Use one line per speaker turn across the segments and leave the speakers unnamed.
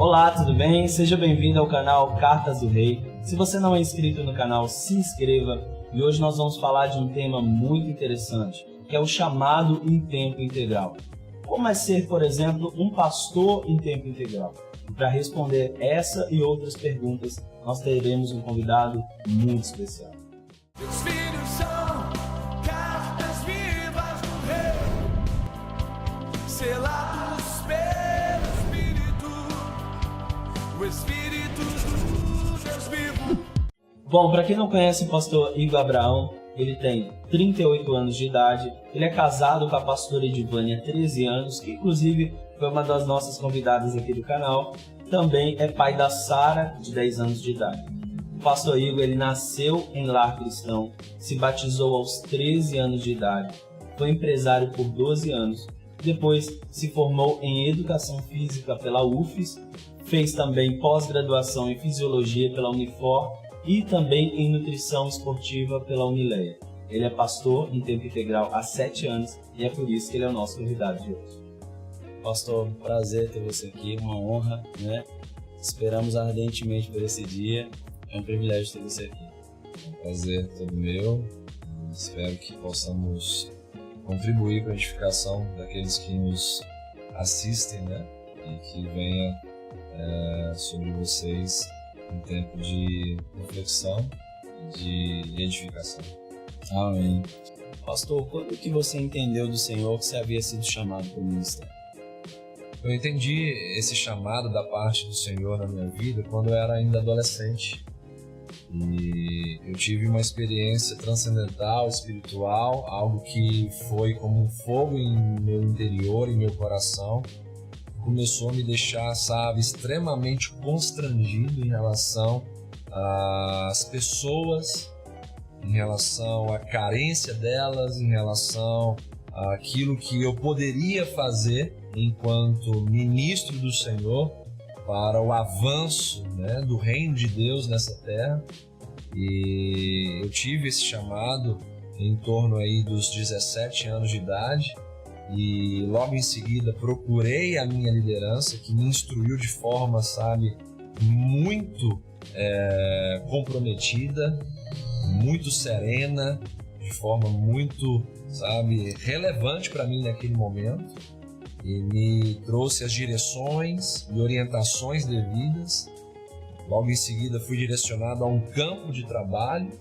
Olá, tudo bem? Seja bem-vindo ao canal Cartas do Rei. Se você não é inscrito no canal, se inscreva. E hoje nós vamos falar de um tema muito interessante, que é o chamado em tempo integral. Como é ser, por exemplo, um pastor em tempo integral? E para responder essa e outras perguntas, nós teremos um convidado muito especial.
Meus filhos são cartas vivas do Rei, selados pelo Espírito, o Espírito do Deus vivo.
Bom, para quem não conhece o pastor Igor Abraão, ele tem 38 anos de idade, ele é casado com a pastora Edivane há 13 anos, que inclusive foi uma das nossas convidadas aqui do canal. Também é pai da Sara, de 10 anos de idade. O pastor Igor, ele nasceu em lar cristão, se batizou aos 13 anos de idade, foi empresário por 12 anos, depois se formou em Educação Física pela UFES, fez também pós-graduação em Fisiologia pela Unifor e também em Nutrição Esportiva pela Unileia. Ele é pastor em tempo integral há 7 anos e é por isso que ele é o nosso convidado de hoje.
Pastor, prazer ter você aqui, uma honra, né? Esperamos ardentemente por esse dia, é um privilégio ter você aqui.
Prazer todo meu, espero que possamos contribuir para a edificação daqueles que nos assistem, né? E que venha sobre vocês um tempo de reflexão e de edificação.
Amém. Pastor, quando que você entendeu do Senhor que você havia sido chamado para o ministério?
Eu entendi esse chamado da parte do Senhor na minha vida quando eu era ainda adolescente. E eu tive uma experiência transcendental, espiritual, algo que foi como um fogo em meu interior, em meu coração. Começou a me deixar, extremamente constrangido em relação às pessoas, em relação à carência delas, em relação àquilo que eu poderia fazer enquanto ministro do Senhor para o avanço, né, do reino de Deus nessa terra. E eu tive esse chamado em torno aí dos 17 anos de idade e logo em seguida procurei a minha liderança, que me instruiu de forma, muito comprometida, muito serena, de forma muito, relevante para mim naquele momento, e me trouxe as direções e orientações devidas. Logo em seguida fui direcionado a um campo de trabalho,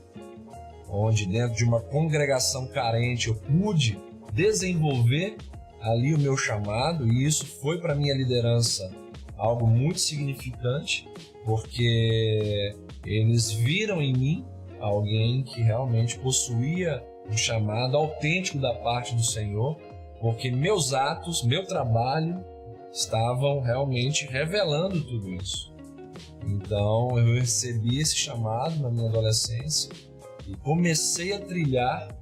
onde dentro de uma congregação carente eu pude desenvolver ali o meu chamado, e isso foi para minha liderança algo muito significante, porque eles viram em mim alguém que realmente possuía um chamado autêntico da parte do Senhor, porque meus atos, meu trabalho estavam realmente revelando tudo isso. Então eu recebi esse chamado na minha adolescência e comecei a trilhar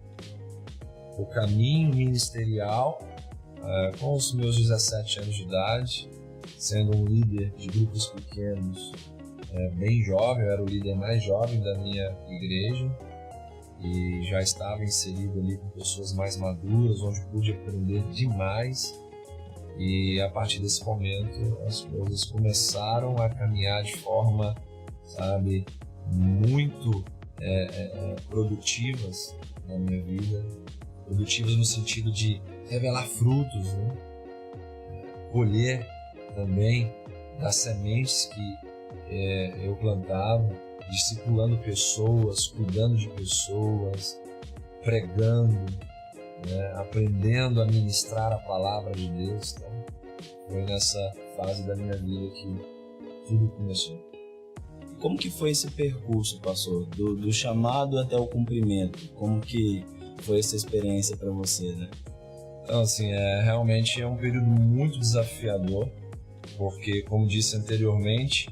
o caminho ministerial com os meus 17 anos de idade, sendo um líder de grupos pequenos bem jovem. Eu era o líder mais jovem da minha igreja e já estava inserido ali com pessoas mais maduras, onde pude aprender demais. E a partir desse momento as coisas começaram a caminhar de forma, muito produtivas na minha vida. Produtivas no sentido de revelar frutos, né? Colher também das sementes que eu plantava, discipulando pessoas, cuidando de pessoas, pregando, né? Aprendendo a ministrar a palavra de Deus. Tá? Foi nessa fase da minha vida que tudo começou.
Como que foi esse percurso, pastor, do chamado até o cumprimento? Como que foi essa experiência para você, né?
Então, realmente é um período muito desafiador, porque, como disse anteriormente,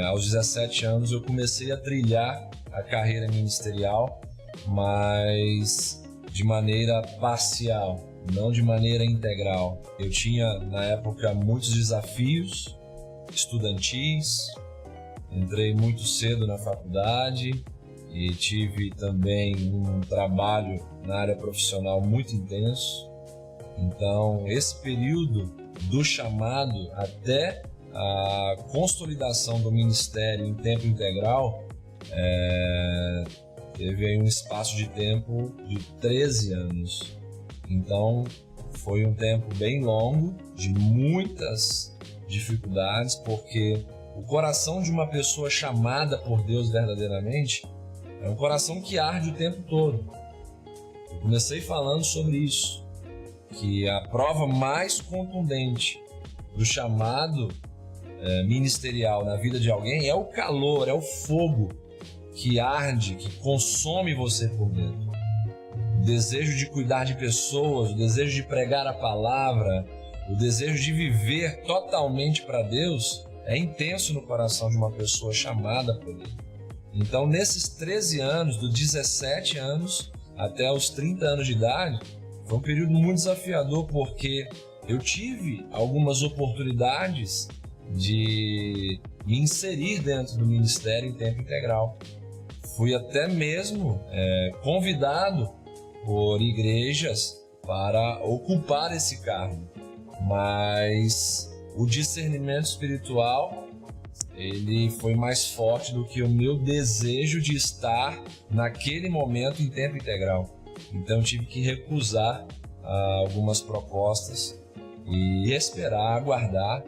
aos 17 anos eu comecei a trilhar a carreira ministerial, mas de maneira parcial, não de maneira integral. Eu tinha, na época, muitos desafios estudantis, entrei muito cedo na faculdade e tive também um trabalho na área profissional muito intenso. Então, esse período do chamado até a consolidação do ministério em tempo integral teve aí um espaço de tempo de 13 anos. Então, foi um tempo bem longo, de muitas dificuldades, porque o coração de uma pessoa chamada por Deus verdadeiramente é um coração que arde o tempo todo. Eu comecei falando sobre isso, que a prova mais contundente do chamado ministerial na vida de alguém é o calor, é o fogo que arde, que consome você por dentro. O desejo de cuidar de pessoas, o desejo de pregar a palavra, o desejo de viver totalmente para Deus é intenso no coração de uma pessoa chamada por Ele. Então, nesses 13 anos, dos 17 anos até os 30 anos de idade, foi um período muito desafiador, porque eu tive algumas oportunidades de me inserir dentro do ministério em tempo integral. Fui até mesmo convidado por igrejas para ocupar esse cargo, mas o discernimento espiritual ele foi mais forte do que o meu desejo de estar naquele momento em tempo integral. Então tive que recusar algumas propostas e esperar, aguardar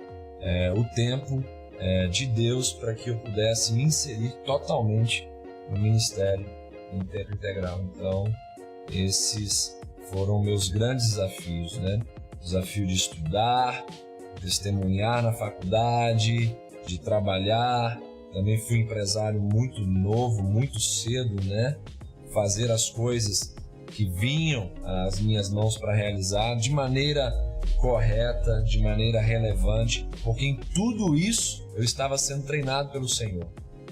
o tempo de Deus para que eu pudesse me inserir totalmente no ministério em tempo integral. Então esses foram meus grandes desafios, né? Desafio de estudar, testemunhar na faculdade, de trabalhar. Também fui empresário muito novo, muito cedo, né? Fazer as coisas que vinham às minhas mãos para realizar de maneira correta, de maneira relevante, porque em tudo isso eu estava sendo treinado pelo Senhor.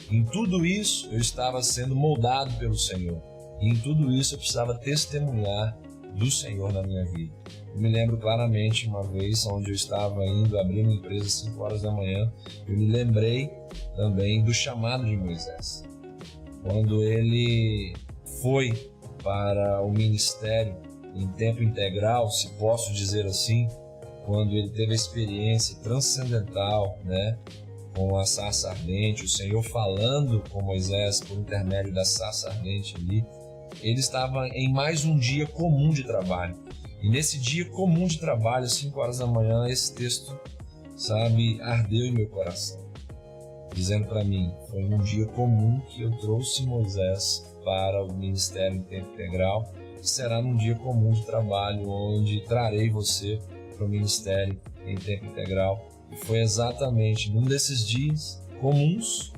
Em tudo isso eu estava sendo moldado pelo Senhor. E em tudo isso eu precisava testemunhar do Senhor na minha vida. Eu me lembro claramente uma vez onde eu estava indo abrir uma empresa às 5 horas da manhã, eu me lembrei também do chamado de Moisés. Quando ele foi para o ministério em tempo integral, se posso dizer assim, quando ele teve a experiência transcendental, né, com a sarça ardente, o Senhor falando com Moisés por intermédio da sarça ardente ali, ele estava em mais um dia comum de trabalho. E nesse dia comum de trabalho, às 5 horas da manhã, esse texto, ardeu em meu coração, dizendo para mim, foi um dia comum que eu trouxe Moisés para o ministério em tempo integral, e será num dia comum de trabalho onde trarei você para o ministério em tempo integral. E foi exatamente num desses dias comuns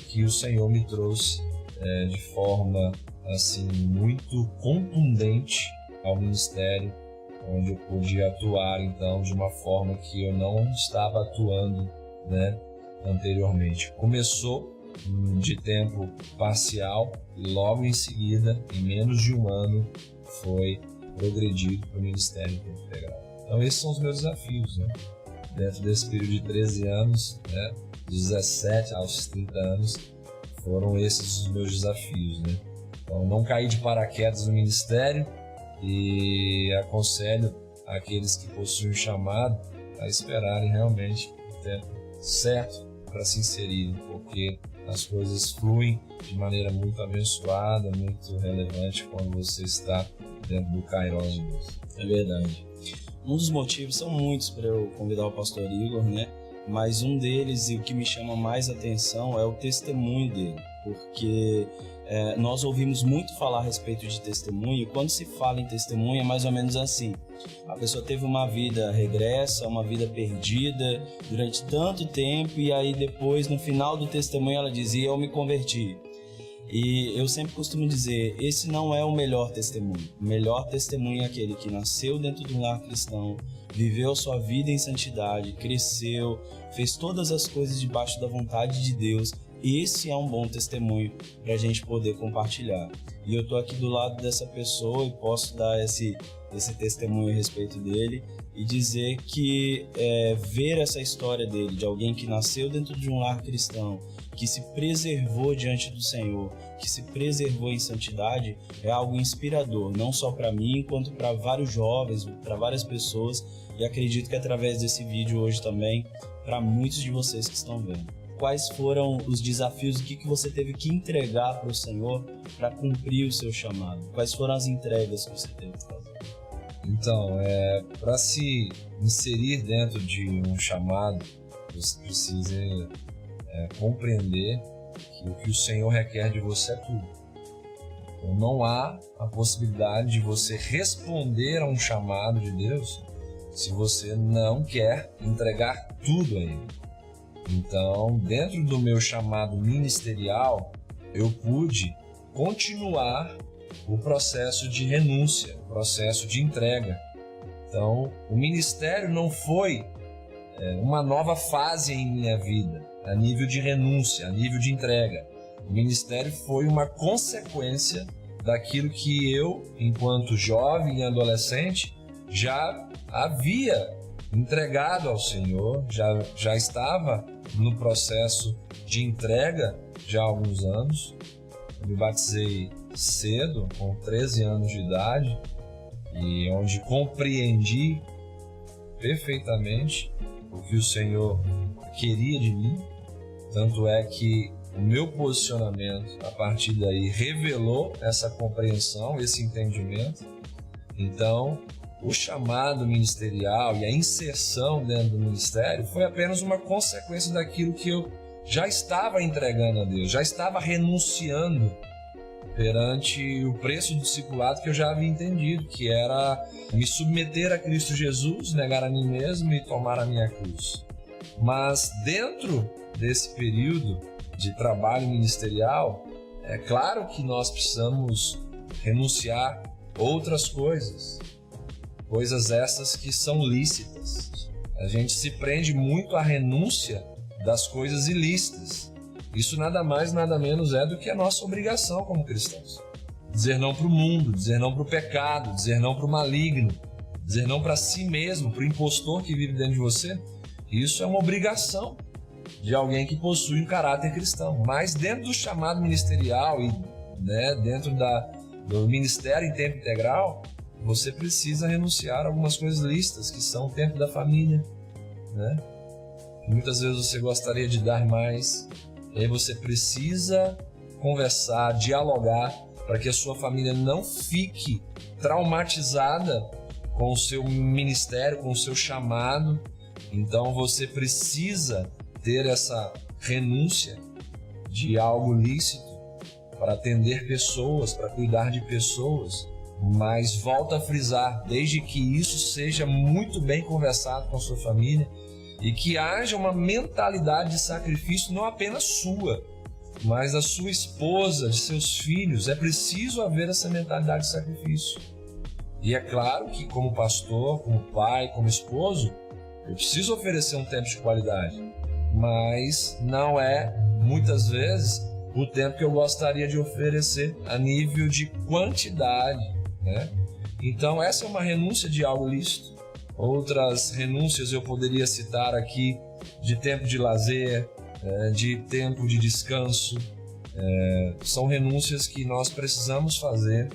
que o Senhor me trouxe de forma assim muito contundente ao ministério, onde eu pude atuar então de uma forma que eu não estava atuando, né, anteriormente. Começou de tempo parcial e logo em seguida, em menos de um ano, foi progredido para o ministério em tempo integral. Então esses são os meus desafios, né? Dentro desse período de 13 anos, né, dos 17 aos 30 anos, foram esses os meus desafios, né? Então não caí de paraquedas no ministério e aconselho aqueles que possuem o chamado a esperarem realmente o tempo certo para se inserirem, porque as coisas fluem de maneira muito abençoada, muito relevante quando você está dentro do Kairos de Deus.
É verdade. Um dos motivos são muitos para eu convidar o pastor Igor, né? Mas um deles, e o que me chama mais atenção, é o testemunho dele, porque nós ouvimos muito falar a respeito de testemunho, e quando se fala em testemunho é mais ou menos assim: a pessoa teve uma vida regressa, uma vida perdida durante tanto tempo, e aí depois, no final do testemunho, ela dizia: eu me converti. E eu sempre costumo dizer, esse não é o melhor testemunho. O melhor testemunho é aquele que nasceu dentro de um lar cristão, viveu a sua vida em santidade, cresceu, fez todas as coisas debaixo da vontade de Deus. Esse é um bom testemunho para a gente poder compartilhar. E eu estou aqui do lado dessa pessoa e posso dar esse testemunho a respeito dele e dizer que ver essa história dele, de alguém que nasceu dentro de um lar cristão, que se preservou diante do Senhor, que se preservou em santidade, é algo inspirador, não só para mim, quanto para vários jovens, para várias pessoas, e acredito que através desse vídeo hoje também, para muitos de vocês que estão vendo. Quais foram os desafios, o que você teve que entregar para o Senhor para cumprir o seu chamado? Quais foram as entregas que você teve que fazer?
Então, para se inserir dentro de um chamado, você precisa compreender que o que o Senhor requer de você é tudo. Então, não há a possibilidade de você responder a um chamado de Deus se você não quer entregar tudo a Ele. Então, dentro do meu chamado ministerial, eu pude continuar o processo de renúncia, o processo de entrega. Então, o ministério não foi uma nova fase em minha vida, a nível de renúncia, a nível de entrega. O ministério foi uma consequência daquilo que eu, enquanto jovem e adolescente, já havia entregado ao Senhor, já estava no processo de entrega já há alguns anos. Eu me batizei cedo, com 13 anos de idade, e onde compreendi perfeitamente o que o Senhor queria de mim. Tanto é que o meu posicionamento, a partir daí, revelou essa compreensão, esse entendimento. Então, o chamado ministerial e a inserção dentro do ministério foi apenas uma consequência daquilo que eu já estava entregando a Deus, já estava renunciando perante o preço do discipulado que eu já havia entendido, que era me submeter a Cristo Jesus, negar a mim mesmo e tomar a minha cruz. Mas dentro desse período de trabalho ministerial, é claro que nós precisamos renunciar outras coisas essas que são lícitas. A gente se prende muito à renúncia das coisas ilícitas. Isso nada mais, nada menos é do que a nossa obrigação como cristãos. Dizer não para o mundo, dizer não para o pecado, dizer não para o maligno, dizer não para si mesmo, para o impostor que vive dentro de você. Isso é uma obrigação de alguém que possui um caráter cristão. Mas dentro do chamado ministerial e dentro do ministério em tempo integral, você precisa renunciar a algumas coisas lícitas, que são o tempo da família, Muitas vezes você gostaria de dar mais, e aí você precisa conversar, dialogar, para que a sua família não fique traumatizada com o seu ministério, com o seu chamado. Então você precisa ter essa renúncia de algo lícito para atender pessoas, para cuidar de pessoas. Mas volto a frisar, desde que isso seja muito bem conversado com a sua família e que haja uma mentalidade de sacrifício não apenas sua, mas da sua esposa, de seus filhos. É preciso haver essa mentalidade de sacrifício. E é claro que como pastor, como pai, como esposo, eu preciso oferecer um tempo de qualidade, mas não é, muitas vezes, o tempo que eu gostaria de oferecer a nível de quantidade, Então essa é uma renúncia de algo lícito. Outras renúncias eu poderia citar aqui, de tempo de lazer, de tempo de descanso. São renúncias que nós precisamos fazer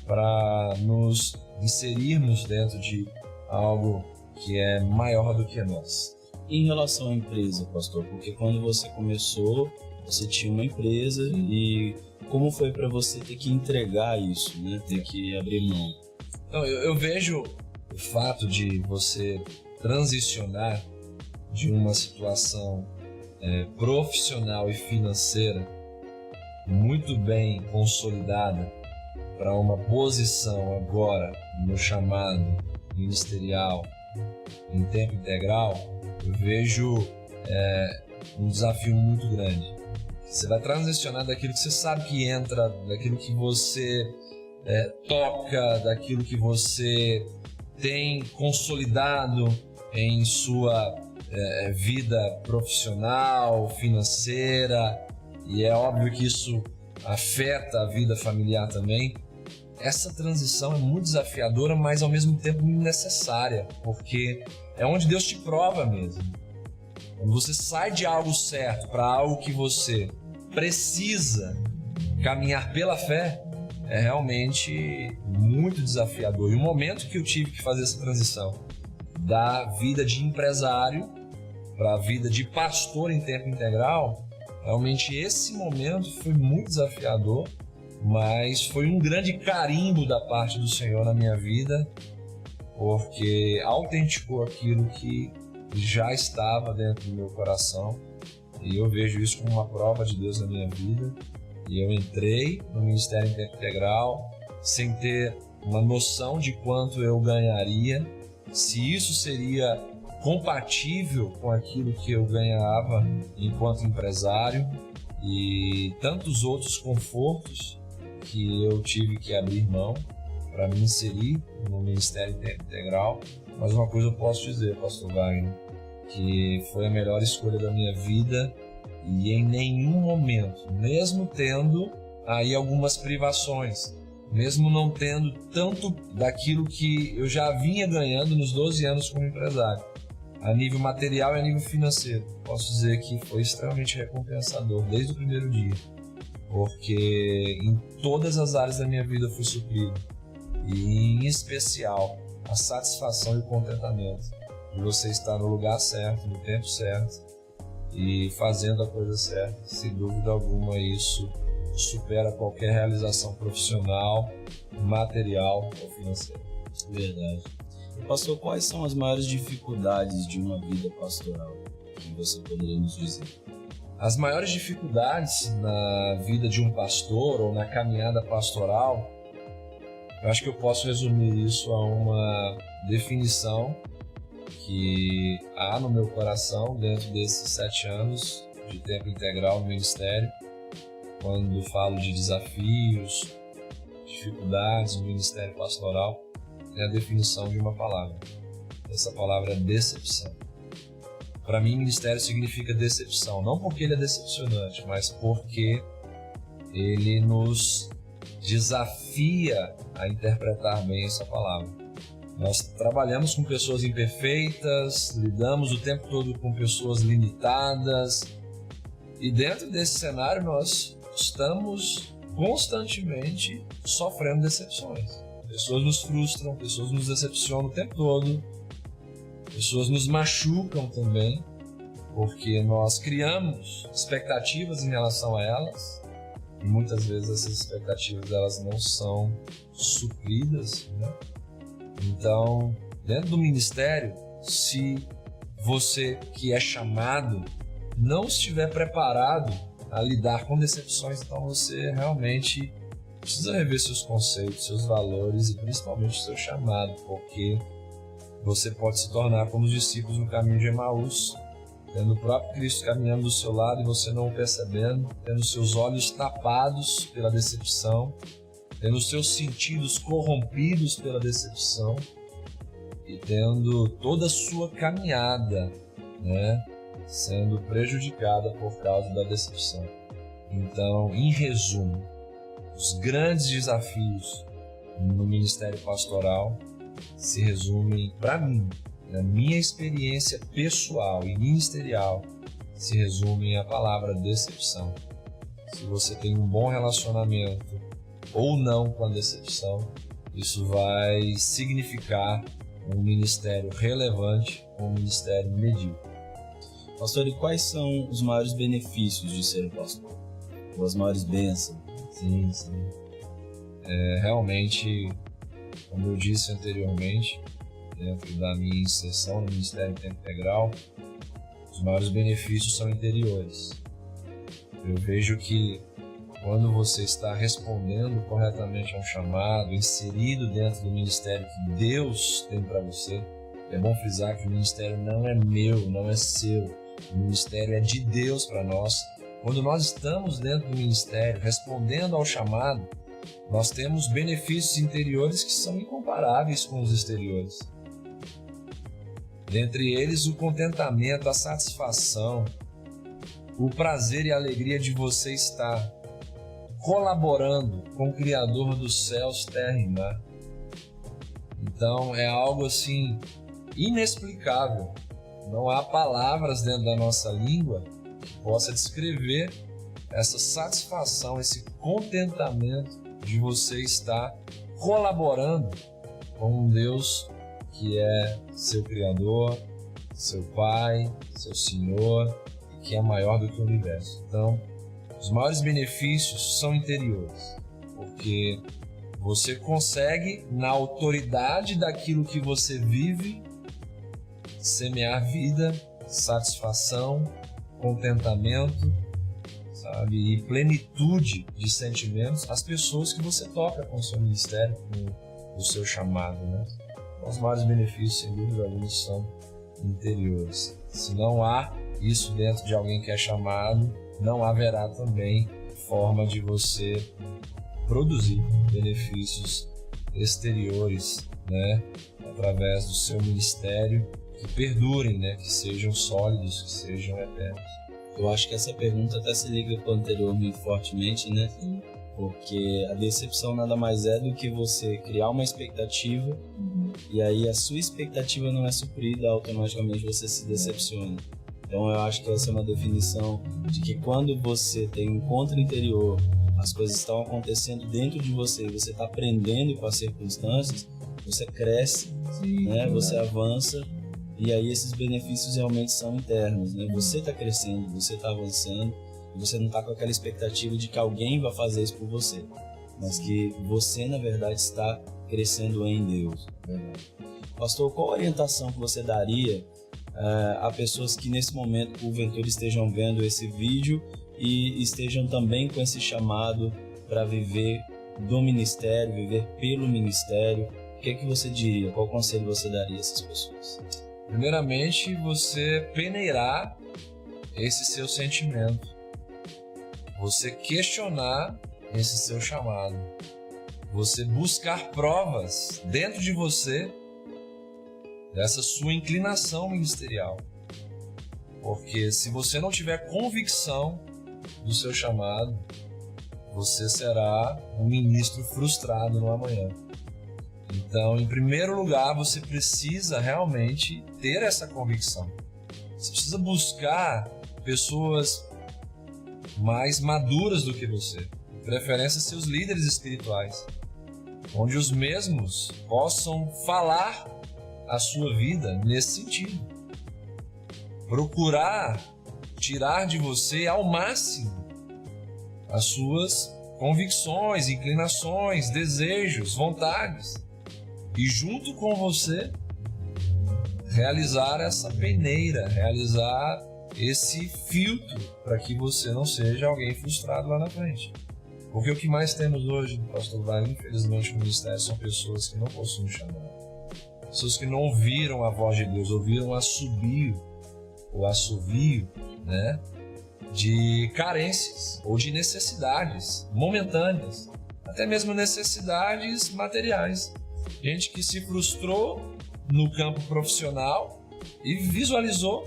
para nos inserirmos dentro de algo que é maior do que nós.
Em relação à empresa, pastor, porque quando você começou, você tinha uma empresa e como foi para você ter que entregar isso, ter que abrir mão?
Então, eu vejo o fato de você transicionar de uma situação profissional e financeira muito bem consolidada para uma posição agora no chamado ministerial em tempo integral, eu vejo um desafio muito grande. Você vai transicionar daquilo que você sabe que entra, daquilo que você toca, daquilo que você tem consolidado em sua vida profissional, financeira, e é óbvio que isso afeta a vida familiar também. Essa transição é muito desafiadora, mas ao mesmo tempo muito necessária, porque é onde Deus te prova mesmo. Quando você sai de algo certo para algo que você precisa caminhar pela fé, é realmente muito desafiador. E o momento que eu tive que fazer essa transição da vida de empresário para a vida de pastor em tempo integral, realmente esse momento foi muito desafiador, mas foi um grande carimbo da parte do Senhor na minha vida, porque autenticou aquilo que já estava dentro do meu coração, e eu vejo isso como uma prova de Deus na minha vida. E eu entrei no Ministério em Tempo Integral sem ter uma noção de quanto eu ganharia, se isso seria compatível com aquilo que eu ganhava enquanto empresário e tantos outros confortos que eu tive que abrir mão para me inserir no Ministério em Tempo Integral. Mas uma coisa eu posso dizer, pastor Wagner, que foi a melhor escolha da minha vida, e em nenhum momento, mesmo tendo aí algumas privações, mesmo não tendo tanto daquilo que eu já vinha ganhando nos 12 anos como empresário, a nível material e a nível financeiro, posso dizer que foi extremamente recompensador desde o primeiro dia, porque em todas as áreas da minha vida eu fui suprido, e em especial a satisfação e o contentamento de você estar no lugar certo, no tempo certo e fazendo a coisa certa. Sem dúvida alguma, isso supera qualquer realização profissional, material ou financeira.
Verdade. Pastor, quais são as maiores dificuldades de uma vida pastoral que você poderia nos dizer?
As maiores dificuldades na vida de um pastor ou na caminhada pastoral, eu acho que eu posso resumir isso a uma definição que há no meu coração dentro desses 7 anos de tempo integral no ministério, quando falo de desafios, dificuldades no ministério pastoral, é a definição de uma palavra. Essa palavra é decepção. Para mim, ministério significa decepção, não porque ele é decepcionante, mas porque ele nos desafia a interpretar bem essa palavra. Nós trabalhamos com pessoas imperfeitas, lidamos o tempo todo com pessoas limitadas, e dentro desse cenário nós estamos constantemente sofrendo decepções. Pessoas nos frustram, pessoas nos decepcionam o tempo todo, pessoas nos machucam também, porque nós criamos expectativas em relação a elas, e muitas vezes essas expectativas elas não são supridas, né? Então, dentro do ministério, se você que é chamado não estiver preparado a lidar com decepções, então você realmente precisa rever seus conceitos, seus valores e principalmente o seu chamado, porque você pode se tornar como os discípulos no caminho de Emaús, tendo o próprio Cristo caminhando do seu lado e você não o percebendo, tendo seus olhos tapados pela decepção, tendo seus sentidos corrompidos pela decepção e tendo toda a sua caminhada, né, sendo prejudicada por causa da decepção. Então, em resumo, os grandes desafios no ministério pastoral se resumem, para mim, na minha experiência pessoal e ministerial, se resumem à palavra decepção. Se você tem um bom relacionamento ou não com a decepção, isso vai significar um ministério relevante ou um ministério medíocre.
Pastor, e quais são os maiores benefícios de ser pastor? Ou as maiores bênçãos?
Sim. Realmente, como eu disse anteriormente, dentro da minha inserção no Ministério em Tempo Integral, os maiores benefícios são interiores. Eu vejo que quando você está respondendo corretamente a um chamado, inserido dentro do ministério que Deus tem para você, é bom frisar que o ministério não é meu, não é seu. O ministério é de Deus para nós. Quando nós estamos dentro do ministério, respondendo ao chamado, nós temos benefícios interiores que são incomparáveis com os exteriores. Dentre eles, o contentamento, a satisfação, o prazer e a alegria de você estar colaborando com o Criador dos céus, terra e mar. Então, é algo assim inexplicável. Não há palavras dentro da nossa língua que possa descrever essa satisfação, esse contentamento de você estar colaborando com um Deus que é seu Criador, seu Pai, seu Senhor, que é maior do que o universo. Então, os maiores benefícios são interiores, porque você consegue, na autoridade daquilo que você vive, semear vida, satisfação, contentamento, sabe, e plenitude de sentimentos às pessoas que você toca com o seu ministério, com o seu chamado, né? Então, os maiores benefícios, sem dúvida alguma, são interiores. Se não há isso dentro de alguém que é chamado, não haverá também forma de você produzir benefícios exteriores, né, através do seu ministério, que perdurem, né, que sejam sólidos, que sejam eternos.
Eu acho que essa pergunta até se liga com o anterior muito fortemente, né? Porque a decepção nada mais é do que você criar uma expectativa e aí a sua expectativa não é suprida, automaticamente você se decepciona. Então eu acho que essa é uma definição de que quando você tem um encontro interior, as coisas estão acontecendo dentro de você, você está aprendendo com as circunstâncias, você cresce, né? Você avança e aí esses benefícios realmente são internos, né? Você está crescendo, você está avançando e você não está com aquela expectativa de que alguém vai fazer isso por você, mas que você na verdade está crescendo em Deus. Pastor, qual a orientação que você daria a pessoas que nesse momento porventura estejam vendo esse vídeo e estejam também com esse chamado para viver do ministério, viver pelo ministério? O que é que você diria? Qual conselho você daria a essas pessoas?
Primeiramente, você peneirar esse seu sentimento, você questionar esse seu chamado, você buscar provas dentro de você dessa sua inclinação ministerial. Porque se você não tiver convicção do seu chamado, você será um ministro frustrado no amanhã. Então, em primeiro lugar, você precisa realmente ter essa convicção. Você precisa buscar pessoas mais maduras do que você, de preferência seus líderes espirituais, onde os mesmos possam falar a sua vida nesse sentido. Procurar tirar de você ao máximo as suas convicções, inclinações, desejos, vontades e junto com você realizar essa peneira, realizar esse filtro para que você não seja alguém frustrado lá na frente. Porque o que mais temos hoje, pastor Wagner, infelizmente no ministério, são pessoas que não possuem chamado. Pessoas que não ouviram a voz de Deus, ouviram o assovio, né, de carências ou de necessidades momentâneas, até mesmo necessidades materiais. Gente que se frustrou no campo profissional e visualizou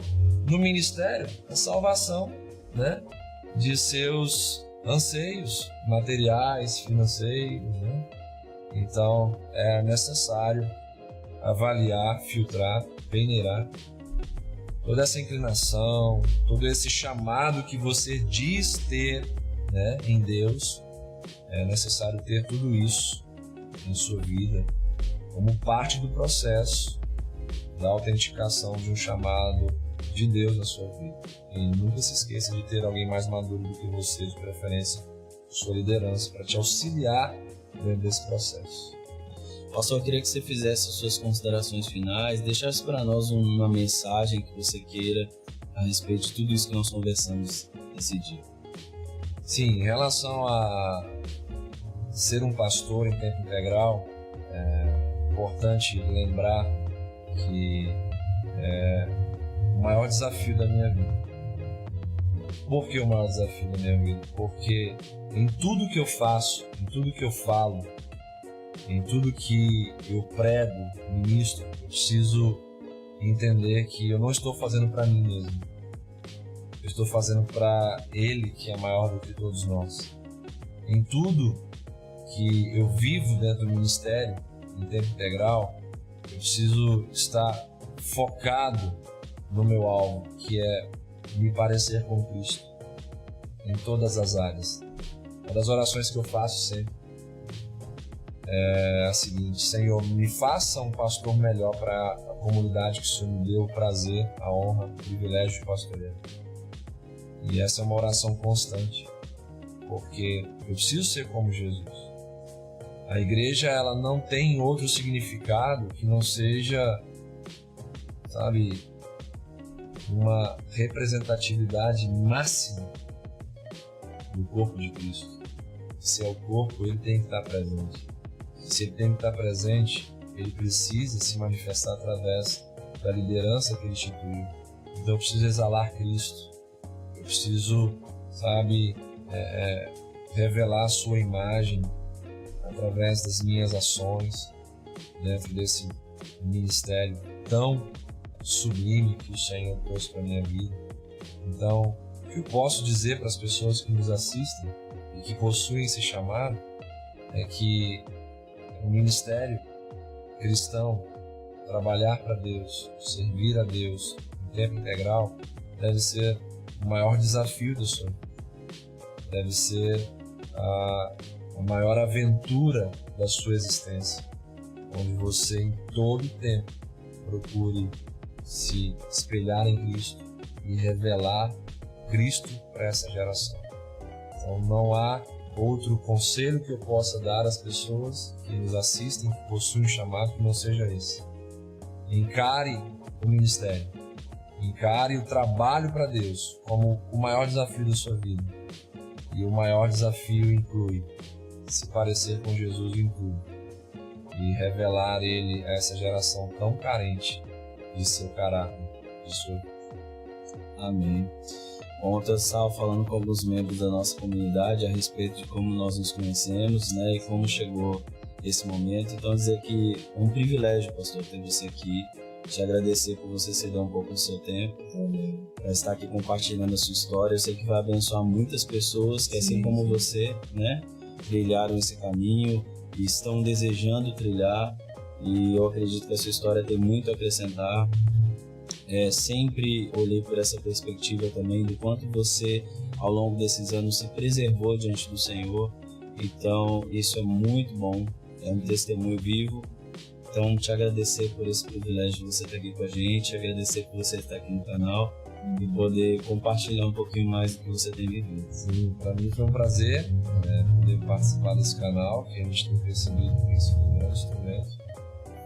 no ministério a salvação, né, de seus anseios materiais, financeiros, né? Então é necessário avaliar, filtrar, peneirar toda essa inclinação, todo esse chamado que você diz ter, né, em Deus. É necessário ter tudo isso em sua vida como parte do processo da autenticação de um chamado de Deus na sua vida. E nunca se esqueça de ter alguém mais maduro do que você, de preferência sua liderança, para te auxiliar dentro desse processo.
Pastor, eu queria que você fizesse as suas considerações finais, deixasse para nós uma mensagem que você queira a respeito de tudo isso que nós conversamos nesse dia.
Sim, em relação a ser um pastor em tempo integral, é importante lembrar que é o maior desafio da minha vida. Por que o maior desafio da minha vida? Porque em tudo que eu faço, em tudo que eu falo, em tudo que eu prego, ministro, eu preciso entender que eu não estou fazendo para mim mesmo. Eu estou fazendo para Ele, que é maior do que todos nós. Em tudo que eu vivo dentro do ministério, em tempo integral, eu preciso estar focado no meu alvo, que é me parecer com Cristo em todas as áreas. Uma das orações que eu faço sempre é a seguinte: Senhor, me faça um pastor melhor para a comunidade que o Senhor me deu o prazer, a honra, o privilégio de pastorear. E essa é uma oração constante, porque eu preciso ser como Jesus. A igreja, ela não tem outro significado que não seja, sabe, uma representatividade máxima do corpo de Cristo. Se é o corpo, ele tem que estar presente. Se ele tem que estar presente, ele precisa se manifestar através da liderança que ele instituiu. Então eu preciso exalar Cristo. Eu preciso, sabe, revelar a sua imagem através das minhas ações dentro desse ministério tão sublime que o Senhor trouxe para a minha vida. Então, o que eu posso dizer para as pessoas que nos assistem e que possuem esse chamado é que o ministério cristão, trabalhar para Deus, servir a Deus em tempo integral, deve ser o maior desafio da sua vida. Deve ser a maior aventura da sua existência, onde você em todo tempo procure se espelhar em Cristo e revelar Cristo para essa geração. Então não há outro conselho que eu possa dar às pessoas que nos assistem, que possuem um chamado, que não seja esse. Encare o ministério, encare o trabalho para Deus como o maior desafio da sua vida. E o maior desafio inclui se parecer com Jesus em tudo e revelar Ele a essa geração tão carente de seu caráter, de sua vida.
Amém. Ontem eu estava falando com alguns membros da nossa comunidade a respeito de como nós nos conhecemos, né, e como chegou esse momento. Então, dizer que é um privilégio, pastor, ter você aqui. Te agradecer por você ceder um pouco do seu tempo para estar aqui compartilhando a sua história. Eu sei que vai abençoar muitas pessoas que, assim como você, né, trilharam esse caminho e estão desejando trilhar. E eu acredito que a sua história tem muito a acrescentar. Sempre olhei por essa perspectiva também do quanto você, ao longo desses anos, se preservou diante do Senhor. Então, isso é muito bom, é um testemunho vivo. Então, te agradecer por esse privilégio de você estar aqui com a gente, agradecer por você estar aqui no canal e poder compartilhar um pouquinho mais do que você tem vivido.
Sim, para mim foi um prazer poder participar desse canal, que a gente tem percebido que tem sido um grande instrumento,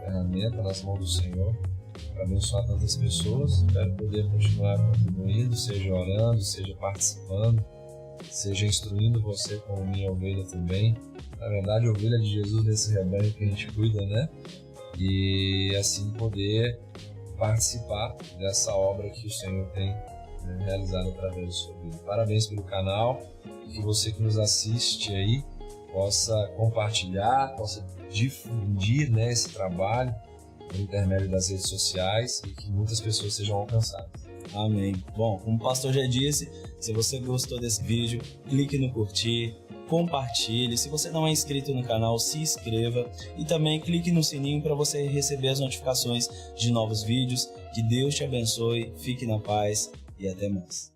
ferramenta nas mãos do Senhor, para abençoar tantas pessoas. Espero poder continuar contribuindo, seja orando, seja participando, seja instruindo você como minha ovelha também. Na verdade, a ovelha de Jesus nesse rebanho que a gente cuida, né? E assim poder participar dessa obra que o Senhor tem realizado através do seu vida. Parabéns pelo canal, e que você que nos assiste aí possa compartilhar, possa difundir, né, esse trabalho por intermédio das redes sociais e que muitas pessoas sejam alcançadas.
Amém. Bom, como o pastor já disse, se você gostou desse vídeo, clique no curtir, compartilhe. Se você não é inscrito no canal, se inscreva e também clique no sininho para você receber as notificações de novos vídeos. Que Deus te abençoe, fique na paz e até mais.